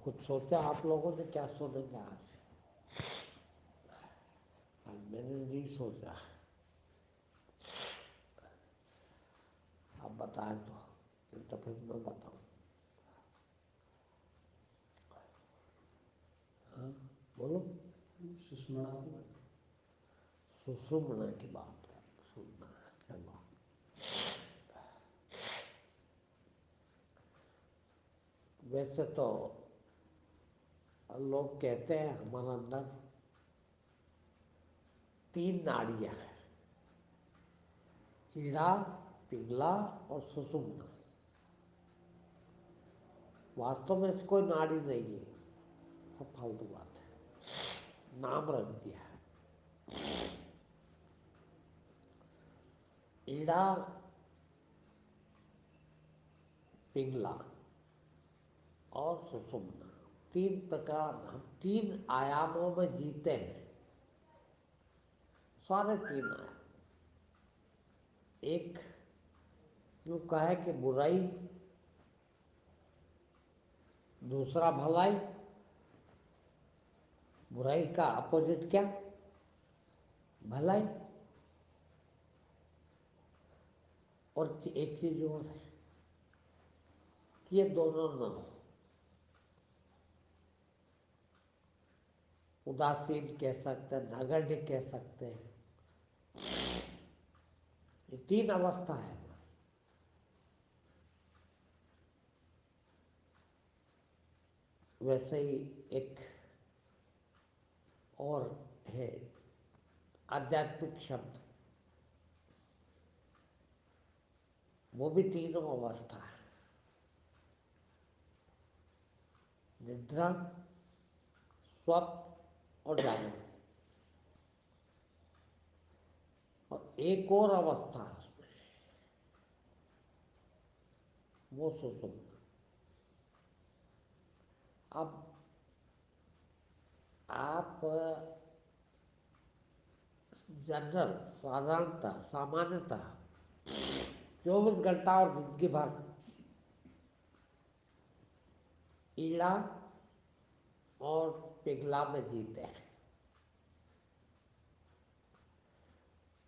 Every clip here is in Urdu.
کچھ سوچا آپ لوگوں نے کیا سنیں گے آج؟ میں نے نہیں سوچا، آپ بتائیں تو پھر میں بتاؤں۔ ہاں بولو۔ سشمنا کی بات ہے، سننا ہے، چلو۔ ویسے تو لوگ کہتے ہیں ہمارے اندر 3 ناڑیاں ہیں، ایڑا، پنگلا اور سشمنا۔ واستو میں اس کوئی ناڑی نہیں ہے، سب فالتو بات ہے، نام رکھ دیا ہے۔ ایڑا، پنگلا اور سشمنا، 3 پرکار، ہم 3 آیاموں میں جیتے ہیں، سارے 3 آیام۔ ایک یوں کہے کہ برائی، دوسرا بھلائی، برائی کا اپوزٹ کیا؟ بھلائی۔ اور ایک چیز اور ہے کہ یہ دونوں نہ ہو، اداسین کہہ سکتے ہیں، نگڑ کہہ سکتے ہیں، یہ 3 اوستھا ہے۔ ویسے ہی ایک اور ہے آدھیاتمک شبد، وہ بھی 3 اوستھا ہے، ندرا، سوپن اور جاگرن۔ اور ایک اور اوستھا ہے اس میں، وہ سشمنا۔ اب آپ جنرل، سادھارنتہ، سامانیہتہ 24 گھنٹہ اور زندگی بھر ایڑا اور پنگلا میں جیتے ہیں۔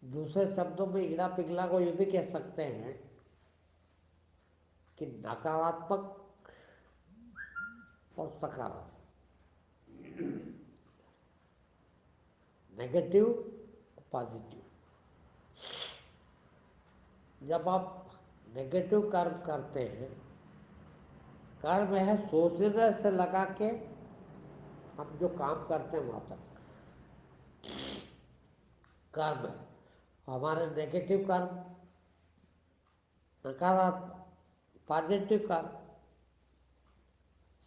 دوسرے شبدوں میں ایڑا پنگلا کو یہ بھی کہہ سکتے ہیں کہ نکاراتمک اور سکاراتمک، نیگیٹو اور پازیٹیو۔ جب آپ نیگیٹو کرم کرتے ہیں، کرم ہے سوچنے سے لگا کے ہم جو کام کرتے ہیں وہاں تک کرم ہے۔ ہمارے نیگیٹو کرم، نکاراتمک، پازیٹیو کرم،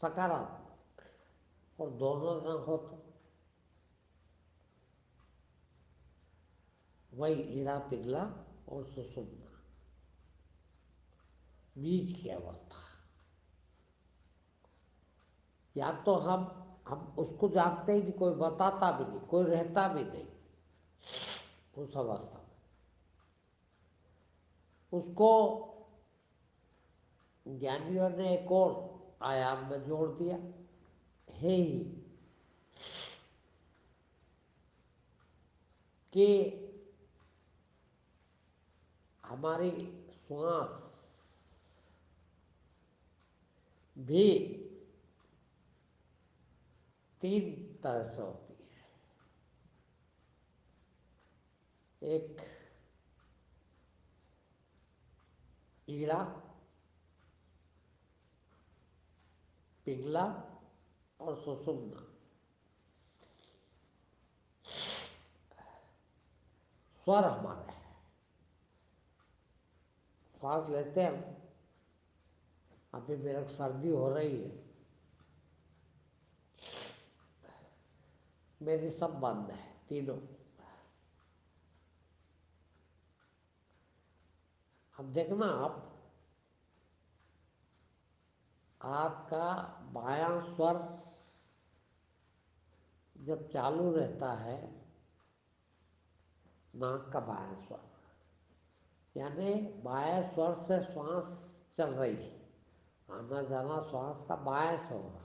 سکاراتمک، اور دونوں نہ ہو تو وہی ایڑا پنگلا اور سشمنا، بیچ کی اوستھا۔ یا تو ہم اس کو جانتے ہی نہیں، کوئی بتاتا بھی نہیں، کوئی رہتا بھی نہیں اس اوستھا میں، اس کو جانویوں نے ایک اور آیام میں جوڑ دیا ہے ہی کہ ہماری سانس بھی 3 طرح سے ہوتی ہے۔ ایک ایڑا، پنگلا اور سشمنا۔ سور ہمارے ہیں، سانس لیتے ہیں ہم، ابھی میرے کو سردی ہو رہی ہے، میری سب بند ہے تینوں۔ اب دیکھنا آپ کا بایاں سور جب چالو رہتا ہے، ناک کا بایاں سور، یعنی بایاں سور سے سانس چل رہی ہے، آنا جانا سانس کا بایاں سے ہو رہا،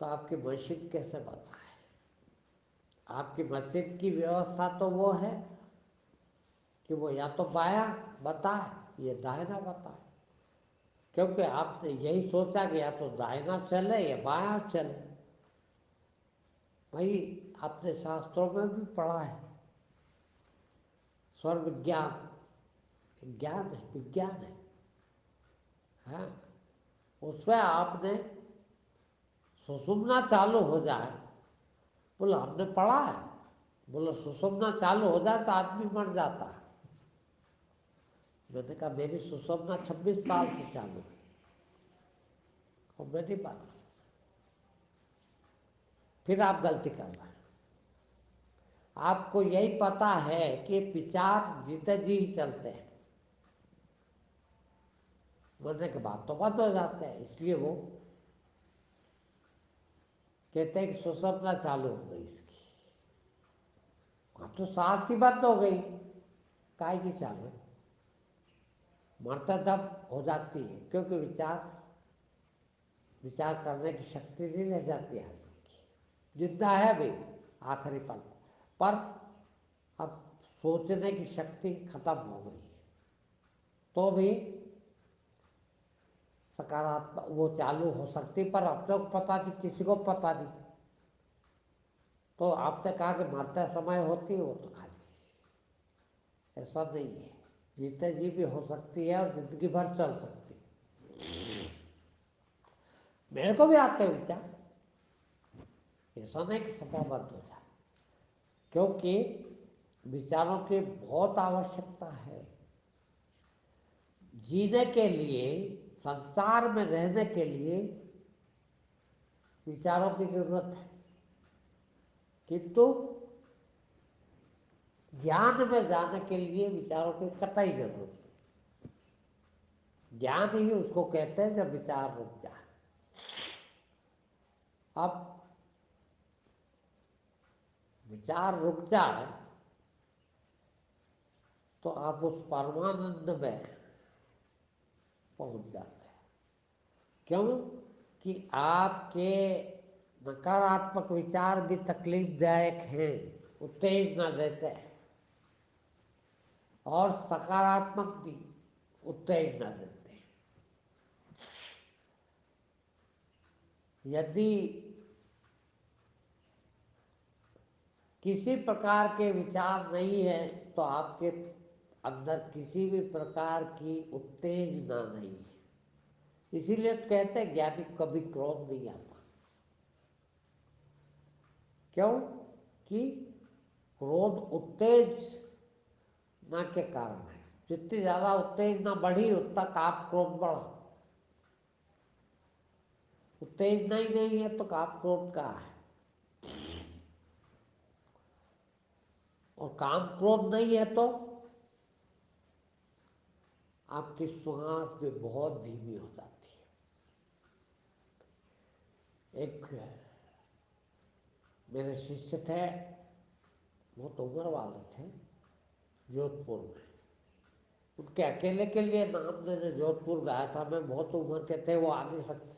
تو آپ کی مسجد کیسے بتائے؟ آپ کی مسجد کی ویوستھا تو وہ ہے کہ وہ یا تو بایاں بتائے یا دائنا بتائے، کیونکہ آپ نے یہی سوچا کہ یا تو دائنا چلے یا بایاں چلے۔ بھائی آپ نے شاستروں میں بھی پڑھا ہے، سور وگیان گیان ہے، وگیان ہے، ہاں، اس میں آپ نے سسمنا چالو ہو جائے، بولا ہم نے پڑھا ہے، بولا سسمنا چالو ہو جائے تو آدمی مر جاتا ہے۔ میں نے کہا میری سسمنا 26 سال سے چالو ہے اور میں نہیں پا رہا۔ پھر آپ غلطی کر رہے ہیں۔ آپ کو یہی پتا ہے کہ وچار جیتے جی ہی چلتے ہیں، مرنے کے بعد تو بند ہو جاتے ہیں، اس لیے وہ کہتے ہیں کہ سسمنا چالو ہو گئی اس کی، اب تو سانس ہی بند ہو گئی، کائے کی چالو؟ مرتا دب ہو جاتی ہے، کیونکہ وچار کرنے کی شکتی نہیں رہ جاتی ہے آدمی کی، جتنا ہے بھی آخری پل پر اب سوچنے کی شکتی ختم ہو گئی ہے، تو بھی سکاراتمک وہ چالو ہو سکتی، پر اپنے کو پتا نہیں، کسی کو پتا نہیں۔ تو آپ نے کہا کہ مرتے سمے ہوتی ہے، وہ تو خالی ایسا نہیں ہے، جیتے جی بھی ہو سکتی ہے اور زندگی بھر چل سکتی ہے۔ میرے کو بھی آتے ہیں وچار، ایسا نہیں کہ سب بند ہو جائے، کیونکہ وچاروں کی بہت آوشکتا ہے جینے کے لیے، سنسار میں رہنے کے لیے وچاروں کی ضرورت ہے، کنتو گیان میں جانے کے لیے وچاروں کی قطعی ضرورت ہے۔ گیان ہی اس کو کہتے ہیں جب وچار رک جائے۔ اب وچار رک جائے تو آپ اس پرمانند میں پہنچ جاتے ہیں، کیوں کہ آپ کے نکاراتمک وچار بھی تکلیف دائک ہیں، اتےجنا دیتے ہیں، اور سکاراتمک بھی اتےجنا دیتے ہیں۔ یدی کسی پرکار کے وچار نہیں ہے تو آپ کے اندر کسی بھی پرکار کی اتےجنا نہیں ہے، اسی لیے کہتے ہیں گیانی کو کبھی کرودھ نہیں آتا، کیوں کہ کرودھ اتےجنا کے کارن ہے، جتنی زیادہ اتےجنا بڑھی اتنا کاپ کرودھ بڑھا، اتےجنا ہی نہیں ہے تو کاپ کرودھ کہاں ہے؟ اور کام کرودھ نہیں ہے تو آپ کی سانس بھی بہت دھیمی ہو جاتی ہے۔ ایک میرے شیشیہ تھے، بہت عمر والے تھے، جودھ پور میں، ان کے اکیلے کے لیے نام نے جو جودھ پور گایا تھا، میں بہت عمر کے تھے، وہ آ نہیں سکتے،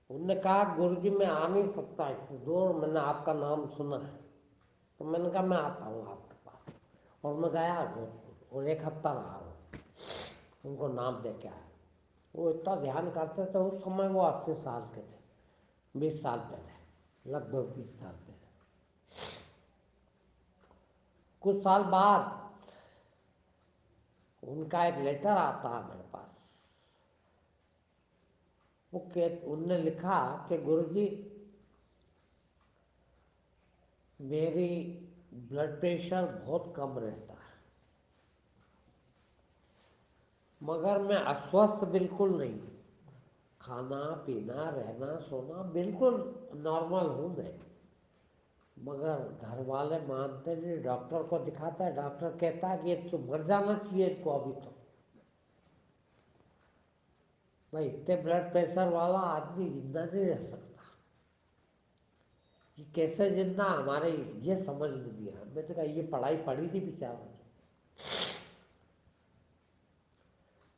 انہوں نے کہا گرو جی میں آ نہیں سکتا اتنی دور، میں نے آپ کا نام سنا ہے، تو میں نے کہا میں آتا ہوں آپ کے پاس، اور میں گیا جودھ پور، اور 1 ہفتہ رہا ہوں، ان کو نام دے کے آیا۔ وہ اتنا دھیان کرتے تھے، اس سمے وہ 80 سال کے تھے، 20 سال پہلے، لگ بھگ 20 سال پہلے۔ کچھ سال بعد ان کا ایک لیٹر آتا ہے میرے پاس، انہوں نے لکھا کہ گرو جی میری بلڈ پریشر بہت کم رہتا ہے، مگر میں اسوستھ بالکل نہیں، کھانا پینا رہنا سونا بالکل نارمل ہوں میں، مگر گھر والے مانتے نہیں، ڈاکٹر کو دکھاتا ہے، ڈاکٹر کہتا ہے کہ یہ تو مر جانا چاہیے اس کو ابھی تو۔ بھائی اتنے بلڈ پریشر والا آدمی زندہ نہیں رہ سکتا، یہ کیسے زندہ، ہمارے یہ سمجھ میں نہیں آیا۔ میں نے کہا یہ پڑھائی پڑھی تھی بیچاروں نے،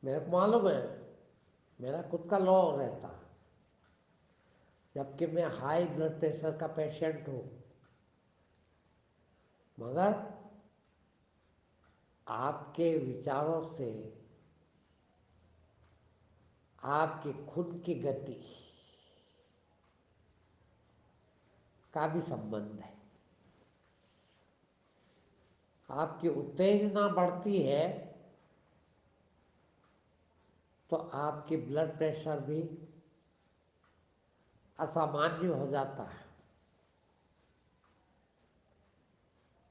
میرے کو معلوم ہے میرا خود کا لو رہتا ہے، جبکہ میں ہائی بلڈ پریشر کا پیشنٹ ہوں، مگر آپ کے وچاروں سے آپ کی خود کی گتی کا بھی سمبندھ ہے۔ آپ کی اتےجنا بڑھتی ہے تو آپ کی بلڈ پریشر بھی اسامانیہ ہو جاتا ہے،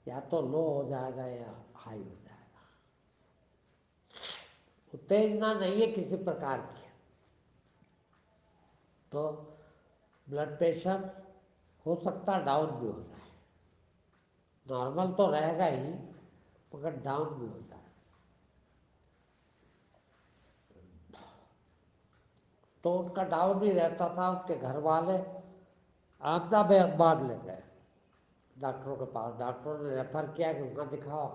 یا تو لو ہو جائے گا یا ہائی ہو جائے گا۔ اتےجنا نہیں ہے کسی پرکار کی تو بلڈ پریشر ہو سکتا ہے ڈاؤن بھی ہو جائے، نارمل تو رہے گا ہی مگر ڈاؤن بھی ہو جائے۔ تو ان کا ڈاؤن ہی رہتا تھا، ان کے گھر والے احمد آباد لے گئے ڈاکٹروں کے پاس، ڈاکٹروں نے ریفر کیا کہ وہاں دکھاؤ،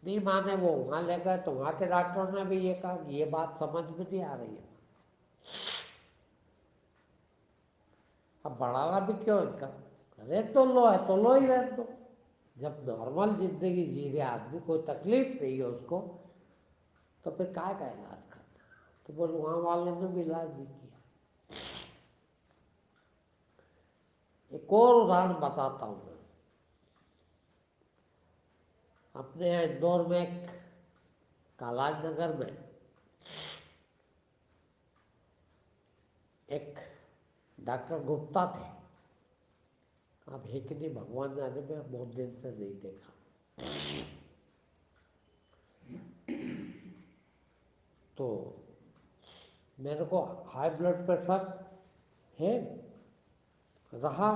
نہیں مانے وہ وہاں لے گئے تو وہاں کے ڈاکٹروں نے بھی یہ کہا کہ یہ بات سمجھ میں نہیں آ رہی ہے، اب بڑھانا بھی کیوں ان کا، ریت تو لو ہے تو لو ہی رہنے دو، جب نارمل زندگی جی رہے آدمی کوئی تکلیف نہیں ہے اس کو تو پھر کائے کا علاج کرنا، تو بولے وہاں والوں نے بھی علاج نہیں کیا۔ ایک اور ادہرن بتاتا ہوں میں، اپنے یہاں اندور میں ایک کالاج نگر میں ایک ڈاکٹر گپتا تھے، اب ہے کہ نہیں بھگوان جانے، میں بہت دن سے نہیں دیکھا، تو میرے کو ہائی بلڈ پریشر ہے رہا،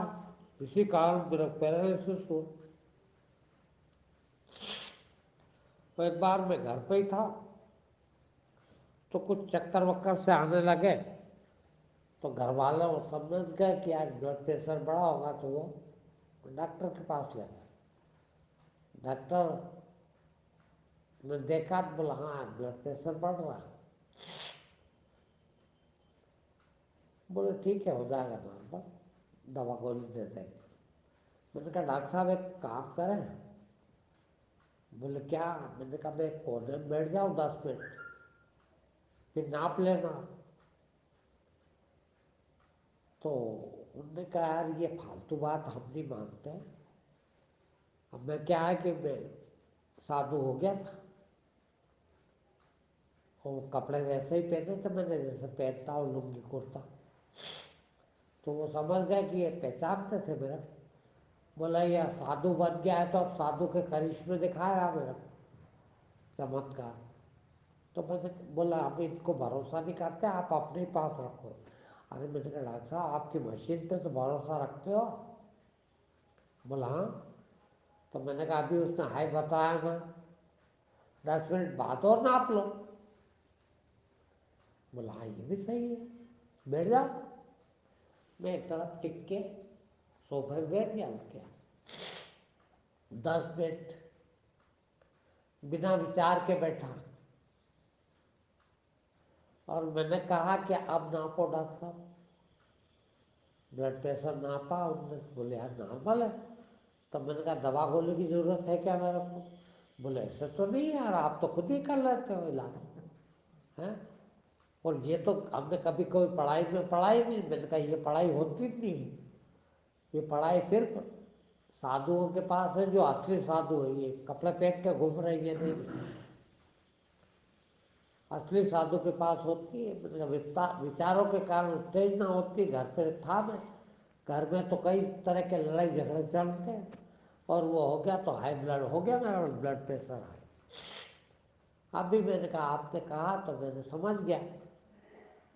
اسی کارن میرا پیرالسس ہوا۔ تو ایک بار میں گھر پہ ہی تھا تو کچھ چکر وکر سے آنے لگے تو گھر والوں وہ سمجھ گئے کہ آج بلڈ پریشر بڑا ہوگا تو وہ ڈاکٹر کے پاس لے گئے۔ ڈاکٹر نے دیکھا تو بولا ہاں بلڈ پریشر بڑھ رہا ہے، بولے ٹھیک ہے ہو جائے گا نارمل، دوا گولی دے دیں گے۔ میں نے کہا ڈاکٹر صاحب ایک کام کریں، بولے کیا؟ میں نے کہا میں ایک کونے میں بیٹھ جاؤں 10 منٹ پھر ناپ لینا، تو انہوں نے کہا یار یہ فالتو بات ہم نہیں مانتے، اب میں کیا ہے کہ میں سادھو ہو گیا تھا اور کپڑے ویسے ہی پہنے تھے میں نے جیسے پہنتا ہوں لنگی کرتا، تو وہ سمجھ گئے کہ یہ پہچانتے تھے میرا، بولا یہ سادھو بن گیا ہے تو اب سادھو کے کرشمے دکھایا میرا چمتکار، تو میں نے بولا ہم اس کو بھروسہ نہیں کرتے، آپ اپنے ہی پاس رکھو۔ ارے میں نے کہا ڈاکٹر صاحب آپ کی مشین پہ تو بھروسہ رکھتے ہو؟ بولا ہاں، تو میں نے کہا ابھی اس نے ہائی بتایا نا، 10 منٹ بعد اور ناپ لو۔ بولا ہاں یہ بھی صحیح ہے، بیٹھ جاؤ۔ میں ایک طرف ٹک کے صوفے پہ بیٹھ گیا، اٹھ گیا 10 منٹ بنا وچار کے بیٹھا، اور میں نے کہا کہ اب ناپو ڈاکٹر صاحب، بلڈ پریشر ناپا، انہوں نے بولے یار نارمل ہے، تو میں نے کہا دوا گولی کی ضرورت ہے کیا میرے کو؟ بولے ایسے تو نہیں یار آپ تو خود ہی کر لیتے ہو علاج ہیں، اور یہ تو ہم نے کبھی کوئی پڑھائی میں پڑھائی نہیں۔ میں نے کہا یہ پڑھائی ہوتی نہیں ہے، یہ پڑھائی صرف سادھوؤں کے پاس ہے جو اصلی سادھو ہے، یہ کپڑے پہن کے گھوم رہی ہے نہیں، اصلی سادھو کے پاس ہوتی ہے۔ وچاروں کے کارن اتےجنا ہوتی، گھر پہ تھا میں، گھر میں تو کئی طرح کے لڑائی جھگڑے چلتے ہیں، اور وہ ہو گیا تو ہائی بلڈ ہو گیا میرا، بلڈ پریشر ہائی۔ ابھی میں نے کہا آپ نے کہا تو میں نے سمجھ گیا،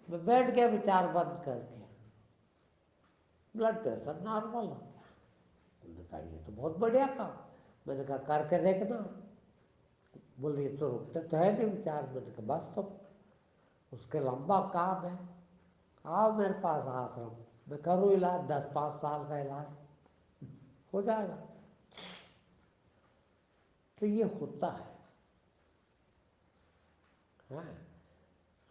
میں بیٹھ گیا وچار بند کر کے، بلڈ پریشر نارمل ہو گیا۔ انہوں نے کہا یہ تو بہت بڑھیا کام، میں نے کہا کر کے دیکھنا، بولے یہ تو رکتے تو ہے نہیں وچار، میں نے کہا بس تو اس کے لمبا کام ہے، آؤ میرے پاس آشرم میں کروں علاج، 10-5 سال کا علاج ہو جائے گا۔ تو یہ ہوتا ہے،